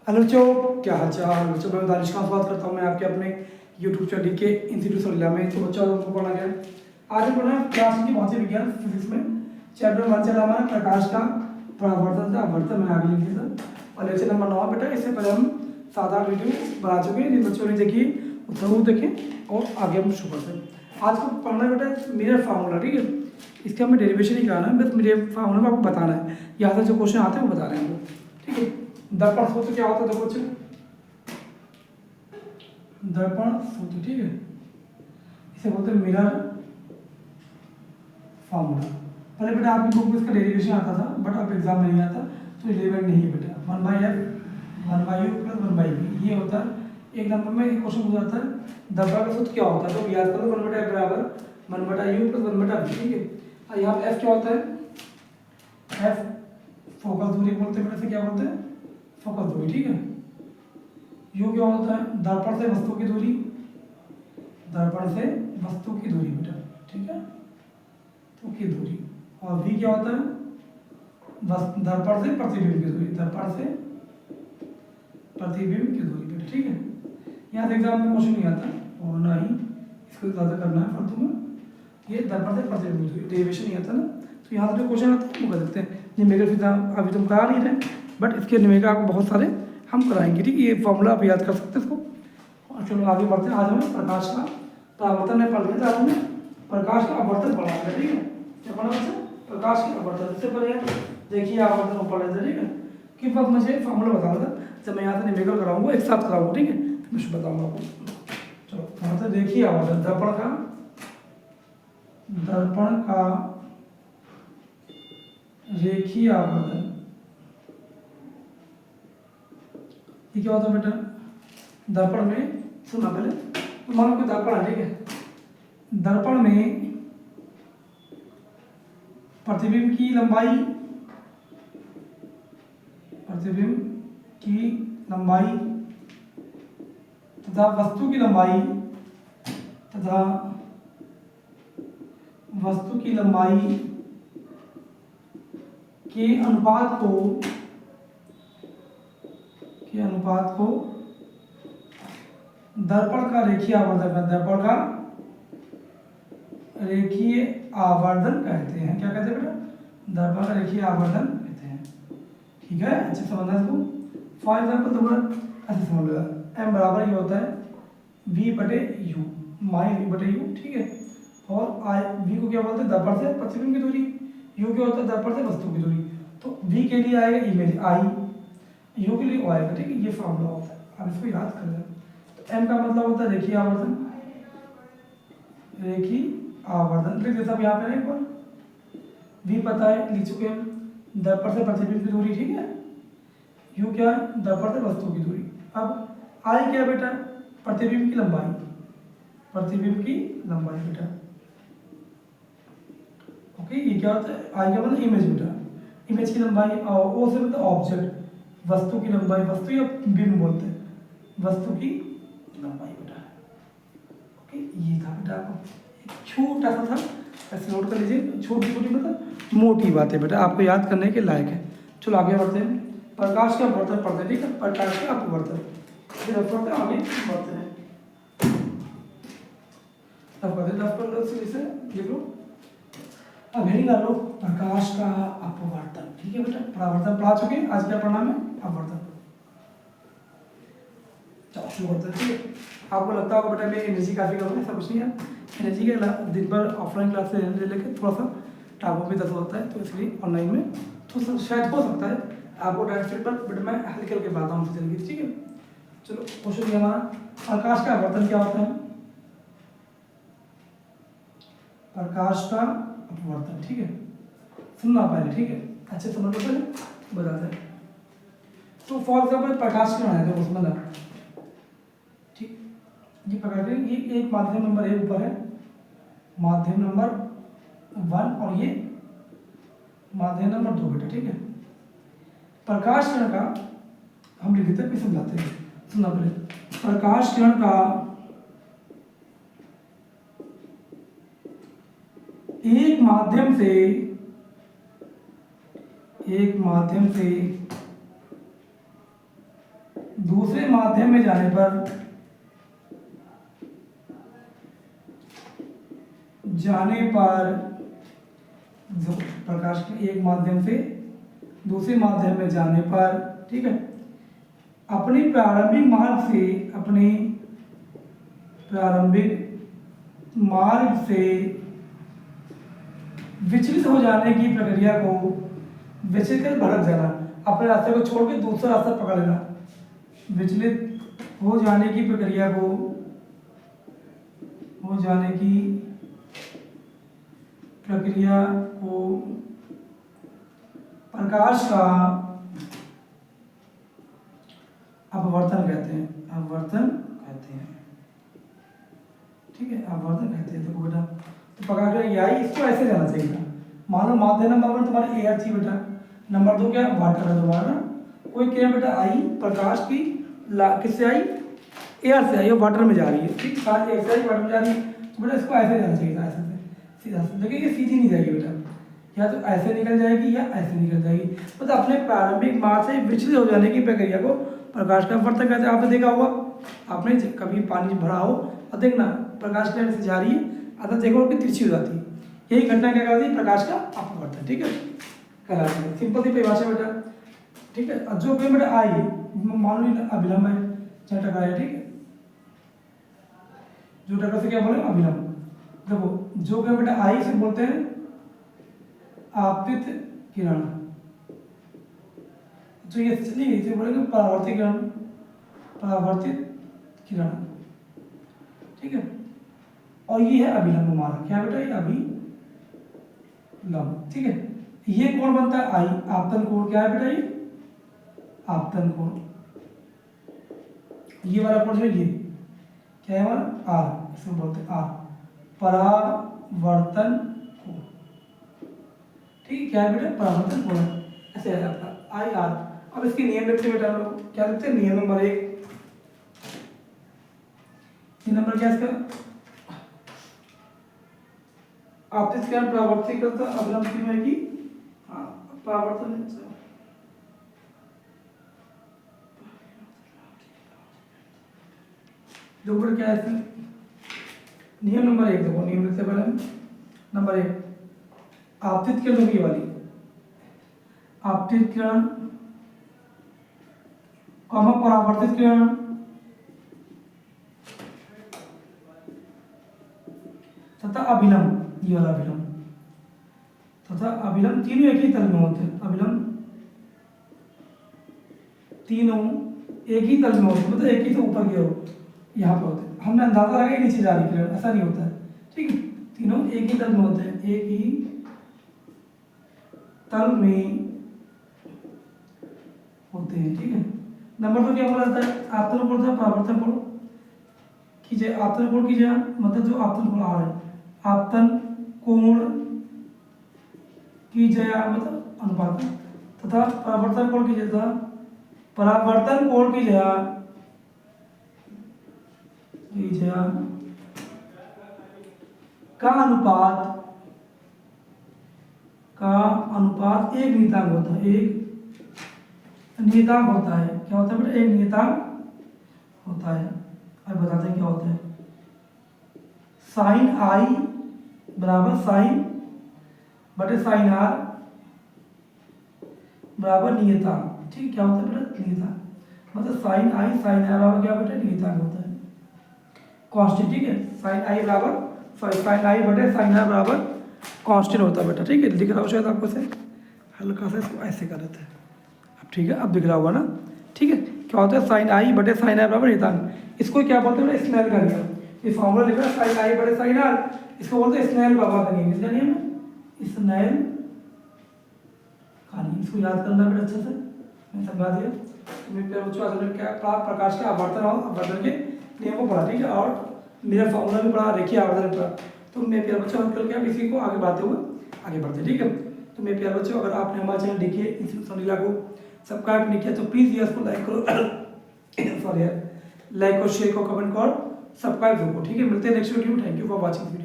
Hello बच्चों, क्या हाल चाल बच्चों। मैं दानिश खान बात करता हूँ। मैं आपके अपने यूट्यूब चैनल के इंस्टीट्यूट ऑफ में। तो बच्चों हमको पढ़ना गया आज हम पढ़ना क्लास की भौतिक विज्ञान फिजिक्स में चैप्टर 1 चला हमारा प्रकाश का परावर्तन था। आवर्तन मैंने आगे लिख दिया था और लेक्चर नंबर 9 बेटा। इससे पहले हम 7-8 वीडियो बना चुके हैं। जिन बच्चों ने देखी वो जरूर देखें और आगे हम शुरू करते हैं। आज को पढ़ना बेटा मिरर फार्मूला, ठीक है। इसके हमें डेरिवेशन ही कराना है, बस मिरर फार्मूला में आपको बताना है। यहाँ से जो क्वेश्चन आते हैं वो बता रहे हैं हमको, ठीक है। दर्पण सूत्र क्या होता है देखो बच्चों, दर्पण सूत्र, ठीक है। इसे बोलते हैं मिरर फार्मूला। पहले बेटा आपकी बुक में इसका डेरिवेशन आता था, बट अब एग्जाम में नहीं आता तो रिलेवेंट नहीं है बेटा। 1/f 1/u + 1/v ये होता है। एक नंबर में एक क्वेश्चन हो जाता है दर्पण का सूत्र क्या होता है, तो याद करो 1/f बराबर 1/u + 1/v, ठीक है। और यहाँ पे f क्या होता है, f फोकस दूरी बोलते हैं बेटा। से क्या बोलते हैं, फोकस दूरी, ठीक है। यू क्या होता है, दर्पण से वस्तु की दूरी, दर्पण से वस्तु की दूरी बेटा, ठीक है, तो की दूरी। और वी क्या होता है, दर्पण से प्रतिबिंब की दूरी, दर्पण से प्रतिबिंब की दूरी बेटा, ठीक है। यहाँ से एग्जाम में क्वेश्चन नहीं आता और ना ही इसको ज़्यादा करना है फालतू में। ये दर्पण से प्रतिबिंब की दूरी डेरिवेशन नहीं आता ना, तो यहाँ से जो क्वेश्चन आते हैं वो कर सकते हैं। न्यूमेरिकल अभी तुम करा नहीं रहे, बट इसके न्यूमेरिकल आपको बहुत सारे हम कराएंगे, ठीक है। ये फॉर्मूला आप याद कर सकते हैं इसको। और चलो आगे बढ़ते हैं। आज हमें प्रकाश का परावर्तन में पढ़ लिया था, आज हमें प्रकाश का अपवर्तन पढ़ा है, ठीक है। क्या पढ़ा है, प्रकाश का अपवर्तन। इससे पहले देखिए अपवर्तन को पढ़ लेते, ठीक है। किस वक्त मुझे फॉर्मूला बताना था, जब मैं यहाँ से न्यूमेरिकल कराऊंगा एक साथ कराऊंगा, ठीक है, तो मैं बताऊंगा आपको। चलो यहाँ से देखिए अपवर्तन, दर्पण का रेखीय आवर्धन। ये क्या होता है बेटा, दर्पण में, सुना पहले तो मान लो दर्पण है, ठीक है। दर्पण में प्रतिबिंब की लंबाई, प्रतिबिंब की लंबाई तथा वस्तु की लंबाई, तथा वस्तु की लंबाई के अनुपात को दर्पण का रेखीय आवर्धन, दर्पण का रेखीय आवर्धन कहते हैं। क्या कहते हैं बेटा, दर्पण का रेखीय आवर्धन कहते हैं, ठीक है। अच्छे समझना इसको। फॉर एग्जाम्पल तुम्हारा ऐसे समझ लो, m बराबर ये होता है v/u, माइन v/u, ठीक है। और i v को क्या बोलते हैं, दर्पण से प्रतिबिंब की दूरी। u क्या होता है, दर्पण से वस्तु की दूरी। तो v के लिए आएगा इमेज i, u के लिए o आएगा, ठीक है। ये फॉर्मूला होता है, अब इसको याद कर लें। तो m का मतलब होता है रेखीय आवर्धन, रेखीय आवर्धन लिख देता हूँ यहाँ पे एक बार। v पता है, लिख चुके हैं, दर्पण से प्रतिबिंब की दूरी, ठीक है। u क्या है, दर्पण से वस्तु की दूरी। अब i क्या है बेटा, प्रतिबिंब की लंबाई, प्रतिबिंब की लंबाई बेटा, ओके। ये क्या होता है, i क्या मतलब इमेज बेटा, इमेज की लंबाई। और o से मतलब ऑब्जेक्ट, वस्तु की लंबाई, वस्तु या बिंब बोलते हैं, वस्तु की लंबाई बेटा, ओके। ये था बेटा, आपको छोटा सा था, ऐसे नोट कर लीजिए। छोटी छोटी मतलब मोटी बातें बेटा, आपको याद करने के लायक है। चलो आगे बढ़ते हैं। प्रकाश का अपवर्तन पढ़ते हैं, ठीक है। प्रकाश का अपवर्तन, फिर अपवर्तन आगे बढ़ते हैं। तब कहते हैं 10-15 से लिख लो। अब हेडिंग डालो प्रकाश का अपवर्तन, ठीक है बेटा। परावर्तन पढ़ा चुके हैं, आज क्या पढ़ना है, अपवर्तन। चलो शुरू करते हैं, ठीक है। आपको लगता होगा बेटा मेरी एनर्जी काफ़ी कम है, ऐसा कुछ नहीं है। एनर्जी के दिन भर ऑफलाइन क्लास से ले लेके थोड़ा सा टाइम भी 10 होता है, तो इसलिए ऑनलाइन में थोड़ा सा शायद हो सकता है आपको डायरेक्ट फीडबैक, बट मैं हल्के हल्के बताता हूँ चलिए, ठीक है। चलो क्वेश्चन ये हमारा, प्रकाश का अपवर्तन क्या होता है, प्रकाश का अपवर्तन, ठीक है। सुनना पहले, ठीक है, अच्छे समझ लो पहले, बताते हैं। तो फॉर एग्जाम्पल प्रकाश किरण है, उसमें ना, ठीक, ये पकड़ के ये एक माध्यम नंबर 1 ऊपर है, माध्यम नंबर 1, और ये माध्यम नंबर 2 बेटा, ठीक है। प्रकाश किरण का हम लिख देते हैं, फिर समझाते हैं। सुनना पहले, प्रकाश किरण का एक माध्यम से दूसरे माध्यम में जाने पर जो प्रकाश के एक माध्यम से दूसरे माध्यम में जाने पर, ठीक है, अपने प्रारंभिक मार्ग से विचलित हो जाने की प्रक्रिया को, विचलित कर भटक जाना, अपने रास्ते को छोड़ के दूसरा रास्ता पकड़ लेना, विचलित हो जाने की प्रक्रिया को, प्रकाश का अपवर्तन कहते हैं, ठीक है, अपवर्तन कहते हैं। देखो बेटा, तो प्रकाश का ये आई, इसको ऐसे जाना चाहिए था। मान लो माध्यम नंबर 1 तुम्हारे एयर थी बेटा, नंबर 2 क्या वाटर है तुम्हारा, कोई क्या बेटा आई प्रकाश की किससे आई, एयर से आई और वाटर में जा रही है, ठीक, साथ एयर से आई वाटर में जा रही है, तो बेटा इसको ऐसे जाना चाहिए था, ऐसे सीधा। देखिए ये सीधी नहीं जाएगी बेटा, या तो ऐसे निकल जाएगी या ऐसे निकल जाएगी। मतलब अपने प्रारंभिक मार्ग से विचलित हो जाने की प्रक्रिया को प्रकाश का अपवर्तन कहते हैं। आपने देखा होगा, आपने कभी पानी भरा हो और देखना प्रकाश की से जा रही है, अगर देखो कि तिरछी हो जाती है, यही घटना क्या कहती है, प्रकाश का अपवर्तन, ठीक है, कहलाती है। सिंपल सी परिभाषा बेटा, ठीक है। और जो कोई बेटा आई मान लो अभिलंब है, चाहे टकराया, ठीक है, जो टकरा से क्या बोले अभिलंब। देखो जो कोई बेटा आई से बोलते हैं आपतित किरण, तो ये चलिए इसे बोलेंगे परावर्तित किरण, ठीक है। और ये है अभिलंब हमारा, क्या बेटा ये अभिलंब, ठीक है। ये कोण बनता है आई, आपतन कोण क्या है बेटा, ये आपतन कोण। ये वाला कोण जो ये क्या है हमारा आर, इसको बोलते हैं आर, परावर्तन कोण, ठीक है, क्या है बेटा परावर्तन कोण, ऐसे है आपका आई आर। अब इसके नियम लिखते बेटा हम लोग, क्या लिखते हैं, नियम नंबर 1, ये नंबर क्या इसका, आपतित किरण परावर्तित करता अभिलंब की में की परावर्तन, जो ऊपर क्या है इसमें नियम नंबर 1, देखो नियम लिखते पहले नंबर 1, आपतित किरण होगी वाली, आपतित किरण कॉमा परावर्तित किरण तथा अभिलंब, ये वाला अभिलंब तथा अभिलंब, तीनों एक ही तल में होते हैं, अभिलंब तीनों एक ही तल में होते हैं, मतलब एक ही से ऊपर की ओर यहाँ पे होते हैं। हमने अंदाजा लगाया नीचे जा रही किरण, ऐसा नहीं होता है, ठीक है, तीनों एक ही तल में होते हैं, एक ही तल में होते हैं, ठीक है। नंबर 2 क्या बोला जाता है, आपतन कोण था परावर्तन कोण कीजिए, आपतन कोण कीजिए, मतलब जो आपतन कोण आ रहा है, आपतन कोण की जया मतलब अनुपात, तथा परावर्तन कोण की जया, परावर्तन कोण की जया का अनुपात एक नियतांक होता है, एक नियतांक होता है, क्या होता है बेटा, एक नियतांक होता है। अब बताते हैं क्या होता है, साइन आई बराबर साइन बटे साइन आर बराबर नियतांक, ठीक, क्या होता है बेटा नियतांक, मतलब साइन आई साइन आर बराबर क्या बेटा नियतांक होता है, कांस्टेंट, ठीक है, साइन आई बराबर साइन आई बटे साइन आर बराबर कांस्टेंट होता है बेटा, ठीक है। दिख रहा हो शायद आपको से, हल्का सा इसको ऐसे कर देते हैं, अब ठीक है, अब दिख रहा होगा ना, ठीक है। क्या होता है साइन आई बटे साइन आर बराबर नियतांक, इसको क्या बोलते हैं बेटा स्नेल का नियम, ये फॉर्मूला लिखा है साइन आई बटे साइन आर, इसको बोलते हैं स्नेल बाबा का नियम, इसका नियम है स्नेल का नियम, इसको याद करना बेटा अच्छे से, मैं समझा दिया तुम्हें बच्चों, क्या प्रकाश के आवर्तन के नियम को पढ़ा, ठीक है, और मेरा फॉर्मूला भी पढ़ा, रेखीय आवर्धन पढ़ा। तो मेरे प्यारे बच्चों हम कल क्या इसी को आगे बढ़ाते हुए आगे बढ़ते, ठीक है। तो मेरे प्यारे बच्चों अगर आपने हमारा चैनल देखिए इंस्टीट्यूट सनीला को सब्सक्राइब नहीं किया तो प्लीज़ इसको लाइक करो सॉरी यार, लाइक और शेयर को कमेंट करो, सब्सक्राइब करो, ठीक है। मिलते हैं नेक्स्ट वीडियो में, thank you for watching video.